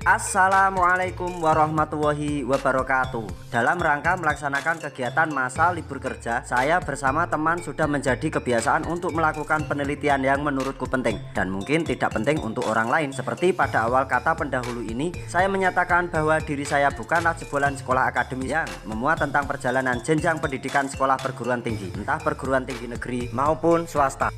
Assalamualaikum warahmatullahi wabarakatuh. Dalam rangka melaksanakan kegiatan masa libur kerja, saya bersama teman sudah menjadi kebiasaan untuk melakukan penelitian yang menurutku penting dan mungkin tidak penting untuk orang lain. Seperti pada awal kata pendahulu ini, saya menyatakan bahwa diri saya bukanlah jebolan sekolah akademis yang memuat tentang perjalanan jenjang pendidikan sekolah perguruan tinggi, entah perguruan tinggi negeri maupun swasta.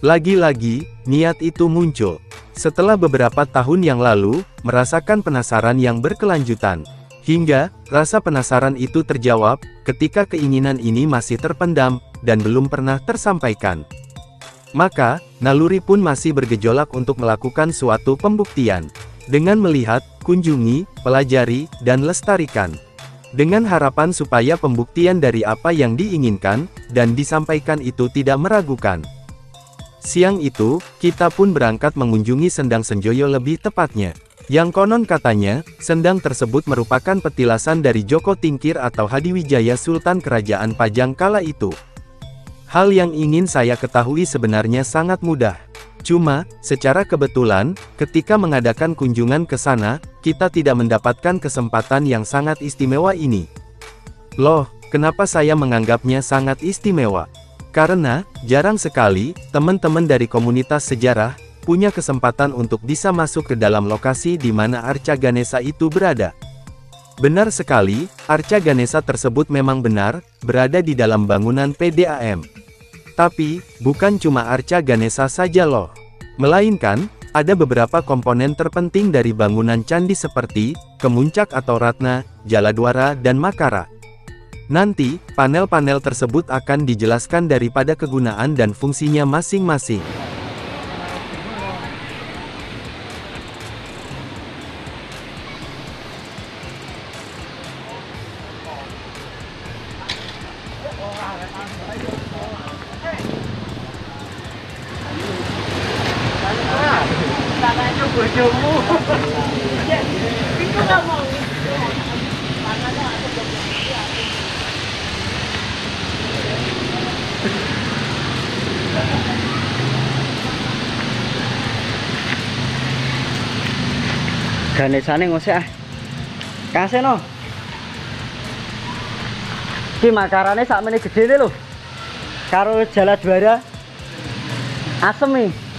Lagi-lagi, niat itu muncul. Setelah beberapa tahun yang lalu, merasakan penasaran yang berkelanjutan. Hingga, rasa penasaran itu terjawab, ketika keinginan ini masih terpendam, dan belum pernah tersampaikan. Maka, naluri pun masih bergejolak untuk melakukan suatu pembuktian. Dengan melihat, kunjungi, pelajari, dan lestarikan. Dengan harapan supaya pembuktian dari apa yang diinginkan, dan disampaikan itu tidak meragukan. Siang itu, kita pun berangkat mengunjungi Sendang Senjoyo lebih tepatnya. Yang konon katanya, sendang tersebut merupakan petilasan dari Joko Tingkir atau Hadiwijaya Sultan Kerajaan Pajang kala itu. Hal yang ingin saya ketahui sebenarnya sangat mudah. Cuma, secara kebetulan, ketika mengadakan kunjungan ke sana, kita tidak mendapatkan kesempatan yang sangat istimewa ini. Loh, kenapa saya menganggapnya sangat istimewa? Karena, jarang sekali, teman-teman dari komunitas sejarah, punya kesempatan untuk bisa masuk ke dalam lokasi di mana Arca Ganesha itu berada. Benar sekali, Arca Ganesha tersebut memang benar, berada di dalam bangunan PDAM. Tapi, bukan cuma Arca Ganesha saja loh. Melainkan, ada beberapa komponen terpenting dari bangunan candi seperti, Kemuncak atau Ratna, Jaladwara dan Makara. Nanti, panel-panel tersebut akan dijelaskan daripada kegunaan dan fungsinya masing-masing. Ganesane ngosek ah. Kaseno. Ki makarane sakmene gedene lho. Karo Jaladwara asem iki.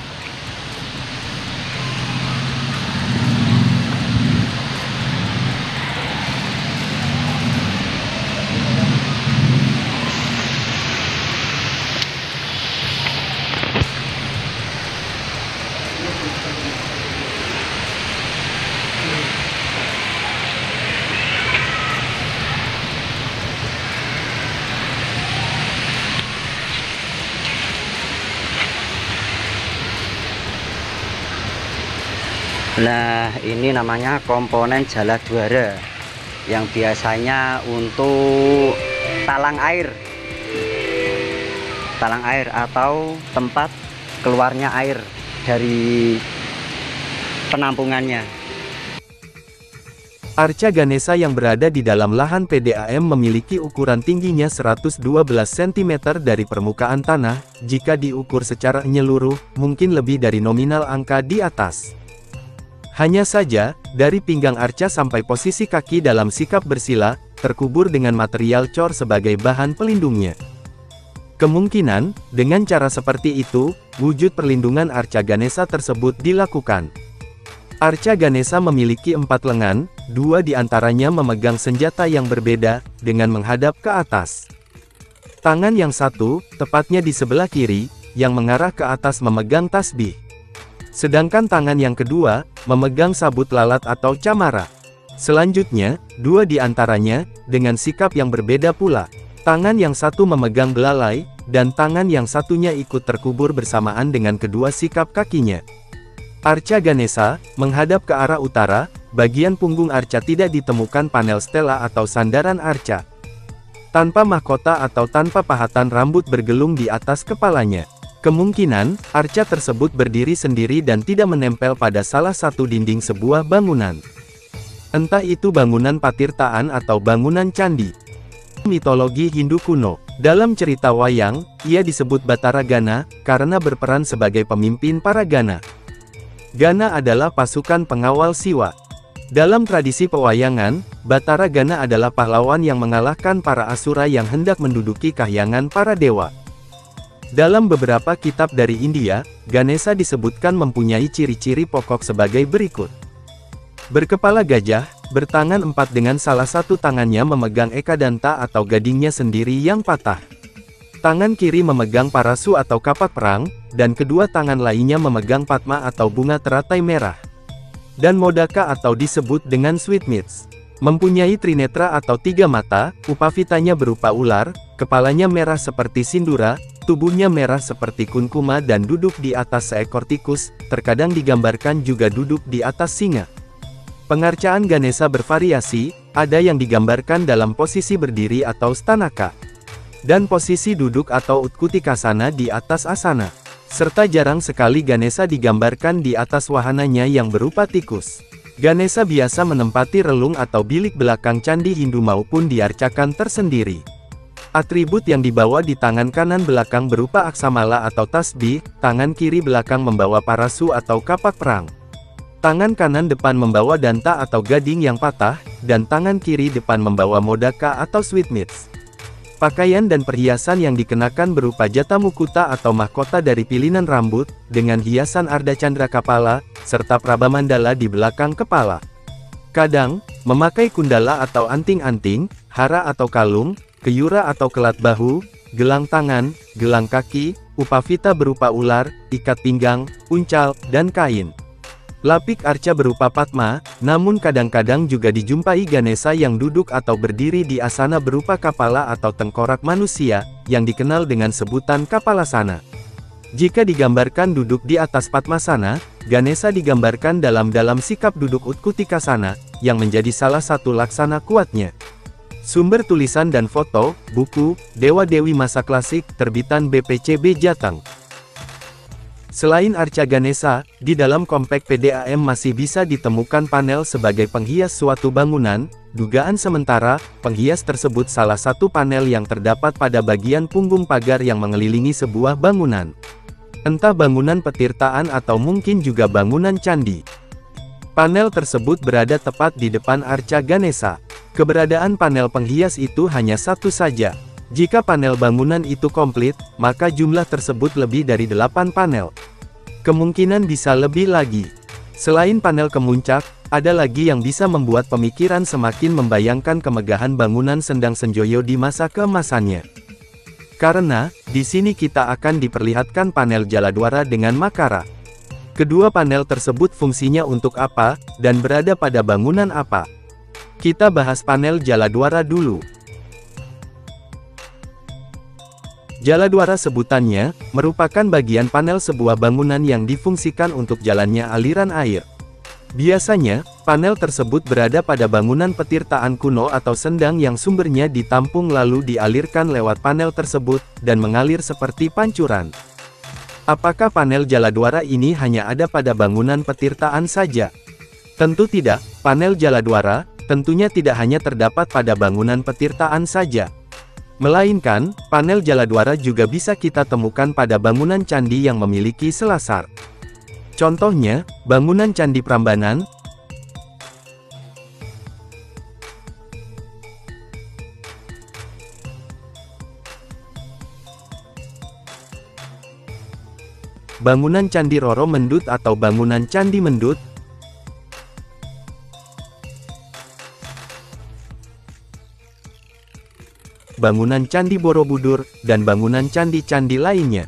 Nah, ini namanya komponen Jaladwara yang biasanya untuk talang air atau tempat keluarnya air dari penampungannya. Arca Ganesha yang berada di dalam lahan PDAM memiliki ukuran tingginya 112 cm dari permukaan tanah. Jika diukur secara menyeluruh, mungkin lebih dari nominal angka di atas. Hanya saja, dari pinggang arca sampai posisi kaki dalam sikap bersila, terkubur dengan material cor sebagai bahan pelindungnya. Kemungkinan, dengan cara seperti itu, wujud perlindungan Arca Ganesha tersebut dilakukan. Arca Ganesha memiliki 4 lengan, 2 diantaranya memegang senjata yang berbeda, dengan menghadap ke atas. Tangan yang satu, tepatnya di sebelah kiri, yang mengarah ke atas memegang tasbih. Sedangkan tangan yang kedua, memegang sabut lalat atau camara. Selanjutnya, 2 diantaranya, dengan sikap yang berbeda pula. Tangan yang satu memegang belalai, dan tangan yang satunya ikut terkubur bersamaan dengan kedua sikap kakinya. Arca Ganesha, menghadap ke arah utara, bagian punggung arca tidak ditemukan panel stela atau sandaran arca. Tanpa mahkota atau tanpa pahatan rambut bergelung di atas kepalanya. Kemungkinan, arca tersebut berdiri sendiri dan tidak menempel pada salah satu dinding sebuah bangunan. Entah itu bangunan patirtaan atau bangunan candi. Mitologi Hindu kuno. Dalam cerita wayang, ia disebut Batara Gana, karena berperan sebagai pemimpin para Gana. Gana adalah pasukan pengawal Siwa. Dalam tradisi pewayangan, Batara Gana adalah pahlawan yang mengalahkan para asura yang hendak menduduki kahyangan para dewa. Dalam beberapa kitab dari India, Ganesha disebutkan mempunyai ciri-ciri pokok sebagai berikut. Berkepala gajah, bertangan 4 dengan salah satu tangannya memegang ekadanta atau gadingnya sendiri yang patah. Tangan kiri memegang parasu atau kapak perang, dan kedua tangan lainnya memegang patma atau bunga teratai merah. Dan modaka atau disebut dengan sweetmeats. Mempunyai trinetra atau 3 mata, upavitanya berupa ular, kepalanya merah seperti sindura, tubuhnya merah seperti kunkuma dan duduk di atas seekor tikus, terkadang digambarkan juga duduk di atas singa. Pengarcaan Ganesha bervariasi, ada yang digambarkan dalam posisi berdiri atau stanaka, dan posisi duduk atau utkutikasana di atas asana. Serta jarang sekali Ganesha digambarkan di atas wahananya yang berupa tikus. Ganesha biasa menempati relung atau bilik belakang candi Hindu maupun diarcakan tersendiri. Atribut yang dibawa di tangan kanan belakang berupa aksamala atau tasbih, tangan kiri belakang membawa parasu atau kapak perang. Tangan kanan depan membawa danta atau gading yang patah, dan tangan kiri depan membawa modaka atau sweetmeats. Pakaian dan perhiasan yang dikenakan berupa jata mukuta atau mahkota dari pilihan rambut, dengan hiasan ardacandra kepala, serta prabamandala di belakang kepala. Kadang, memakai kundala atau anting-anting, hara atau kalung, keyura atau kelat bahu, gelang tangan, gelang kaki, upavita berupa ular, ikat pinggang, uncal, dan kain. Lapik arca berupa patma, namun kadang-kadang juga dijumpai Ganesha yang duduk atau berdiri di asana berupa kapala atau tengkorak manusia, yang dikenal dengan sebutan kapalasana. Jika digambarkan duduk di atas patmasana, Ganesha digambarkan dalam sikap duduk utkutikasana, yang menjadi salah satu laksana kuatnya. Sumber tulisan dan foto, buku, Dewa-Dewi Masa Klasik, terbitan BPCB Jateng. Selain arca Ganesha, di dalam komplek PDAM masih bisa ditemukan panel sebagai penghias suatu bangunan. Dugaan sementara, penghias tersebut salah satu panel yang terdapat pada bagian punggung pagar yang mengelilingi sebuah bangunan. Entah bangunan petirtaan atau mungkin juga bangunan candi. Panel tersebut berada tepat di depan arca Ganesha. Keberadaan panel penghias itu hanya satu saja. Jika panel bangunan itu komplit, maka jumlah tersebut lebih dari 8 panel. Kemungkinan bisa lebih lagi. Selain panel kemuncak, ada lagi yang bisa membuat pemikiran semakin membayangkan kemegahan bangunan Sendang Senjoyo di masa keemasannya. Karena, di sini kita akan diperlihatkan panel Jaladwara dengan Makara. Kedua panel tersebut fungsinya untuk apa, dan berada pada bangunan apa? Kita bahas panel Jaladwara dulu. Jaladwara sebutannya, merupakan bagian panel sebuah bangunan yang difungsikan untuk jalannya aliran air. Biasanya, panel tersebut berada pada bangunan petirtaan kuno atau sendang yang sumbernya ditampung lalu dialirkan lewat panel tersebut, dan mengalir seperti pancuran. Apakah panel Jaladwara ini hanya ada pada bangunan petirtaan saja? Tentu tidak, panel Jaladwara, tentunya tidak hanya terdapat pada bangunan petirtaan saja. Melainkan, panel Jaladwara juga bisa kita temukan pada bangunan candi yang memiliki selasar. Contohnya, bangunan Candi Prambanan, bangunan Candi Roro Mendut atau bangunan Candi Mendut, bangunan Candi Borobudur, dan bangunan candi-candi lainnya.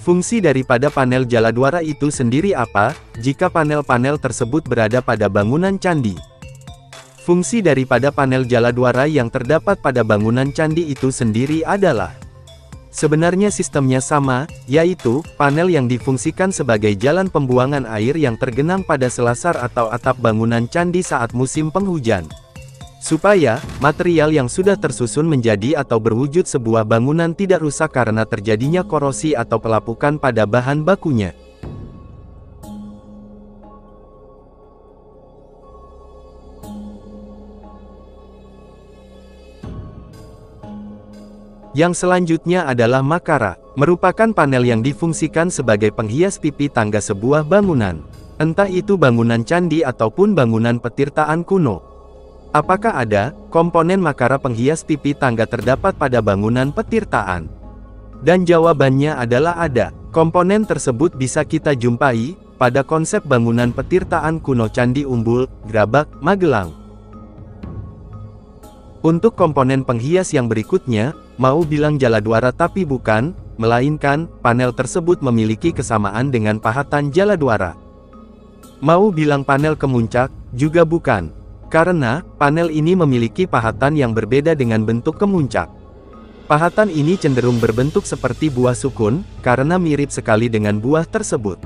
Fungsi daripada panel Jaladwara itu sendiri apa, jika panel-panel tersebut berada pada bangunan candi? Fungsi daripada panel Jaladwara yang terdapat pada bangunan candi itu sendiri adalah, sebenarnya sistemnya sama, yaitu, panel yang difungsikan sebagai jalan pembuangan air yang tergenang pada selasar atau atap bangunan candi saat musim penghujan. Supaya, material yang sudah tersusun menjadi atau berwujud sebuah bangunan tidak rusak karena terjadinya korosi atau pelapukan pada bahan bakunya. Yang selanjutnya adalah makara, merupakan panel yang difungsikan sebagai penghias pipi tangga sebuah bangunan. Entah itu bangunan candi ataupun bangunan petirtaan kuno. Apakah ada komponen makara penghias pipi tangga terdapat pada bangunan petirtaan? Dan jawabannya adalah ada. Komponen tersebut bisa kita jumpai pada konsep bangunan petirtaan kuno Candi Umbul, Grabak, Magelang. Untuk komponen penghias yang berikutnya, mau bilang jaladwara tapi bukan, melainkan panel tersebut memiliki kesamaan dengan pahatan jaladwara. Mau bilang panel kemuncak, juga bukan. Karena panel ini memiliki pahatan yang berbeda dengan bentuk kemuncak. Pahatan ini cenderung berbentuk seperti buah sukun, karena mirip sekali dengan buah tersebut.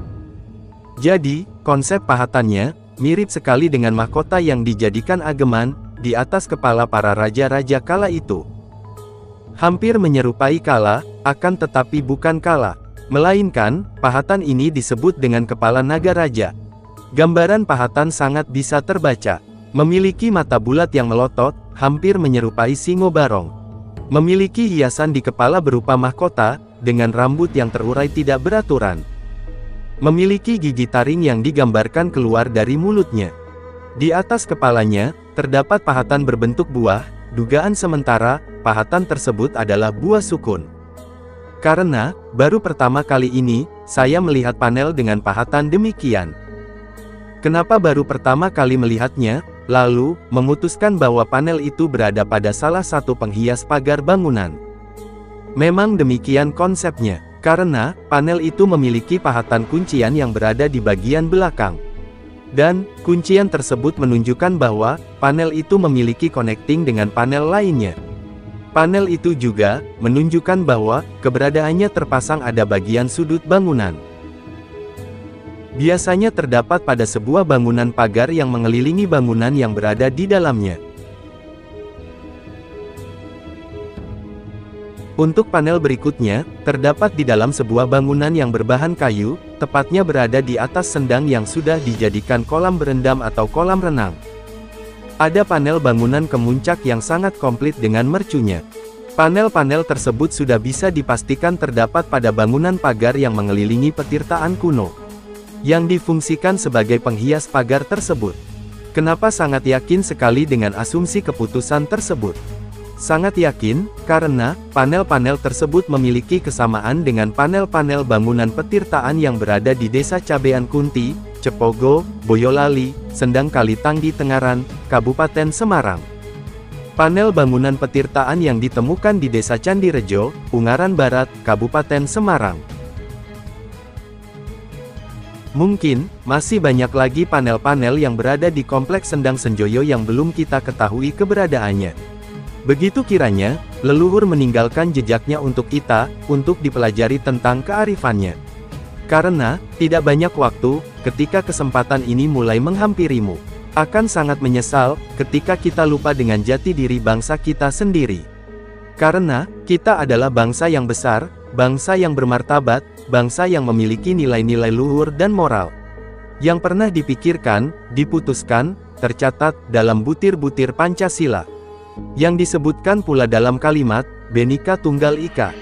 Jadi, konsep pahatannya mirip sekali dengan mahkota yang dijadikan ageman di atas kepala para raja-raja kala itu. Hampir menyerupai kala, akan tetapi bukan kala. Melainkan, pahatan ini disebut dengan kepala naga raja. Gambaran pahatan sangat bisa terbaca. Memiliki mata bulat yang melotot, hampir menyerupai singo barong. Memiliki hiasan di kepala berupa mahkota, dengan rambut yang terurai tidak beraturan. Memiliki gigi taring yang digambarkan keluar dari mulutnya. Di atas kepalanya, terdapat pahatan berbentuk buah, dugaan sementara, pahatan tersebut adalah buah sukun. Karena, baru pertama kali ini, saya melihat panel dengan pahatan demikian. Kenapa baru pertama kali melihatnya, lalu, memutuskan bahwa panel itu berada pada salah satu penghias pagar bangunan? Memang demikian konsepnya, karena, panel itu memiliki pahatan kuncian yang berada di bagian belakang. Dan, kuncian tersebut menunjukkan bahwa, panel itu memiliki connecting dengan panel lainnya. Panel itu juga, menunjukkan bahwa, keberadaannya terpasang ada bagian sudut bangunan. Biasanya terdapat pada sebuah bangunan pagar yang mengelilingi bangunan yang berada di dalamnya. Untuk panel berikutnya, terdapat di dalam sebuah bangunan yang berbahan kayu, tepatnya berada di atas sendang yang sudah dijadikan kolam berendam atau kolam renang. Ada panel bangunan kemuncak yang sangat komplit dengan mercunya. Panel-panel tersebut sudah bisa dipastikan terdapat pada bangunan pagar yang mengelilingi petirtaan kuno, yang difungsikan sebagai penghias pagar tersebut. Kenapa sangat yakin sekali dengan asumsi keputusan tersebut? Sangat yakin, karena, panel-panel tersebut memiliki kesamaan dengan panel-panel bangunan petirtaan yang berada di Desa Cabean Kunti, Cepogo, Boyolali, Sendang Kalitanggi Tengaran, Kabupaten Semarang. Panel bangunan petirtaan yang ditemukan di Desa Candirejo, Ungaran Barat, Kabupaten Semarang. Mungkin, masih banyak lagi panel-panel yang berada di Kompleks Sendang Senjoyo yang belum kita ketahui keberadaannya. Begitu kiranya, leluhur meninggalkan jejaknya untuk kita, untuk dipelajari tentang kearifannya. Karena, tidak banyak waktu, ketika kesempatan ini mulai menghampirimu. Akan sangat menyesal, ketika kita lupa dengan jati diri bangsa kita sendiri. Karena, kita adalah bangsa yang besar, bangsa yang bermartabat, bangsa yang memiliki nilai-nilai luhur dan moral. Yang pernah dipikirkan, diputuskan, tercatat, dalam butir-butir Pancasila. Yang disebutkan pula dalam kalimat, Bhinneka Tunggal Ika.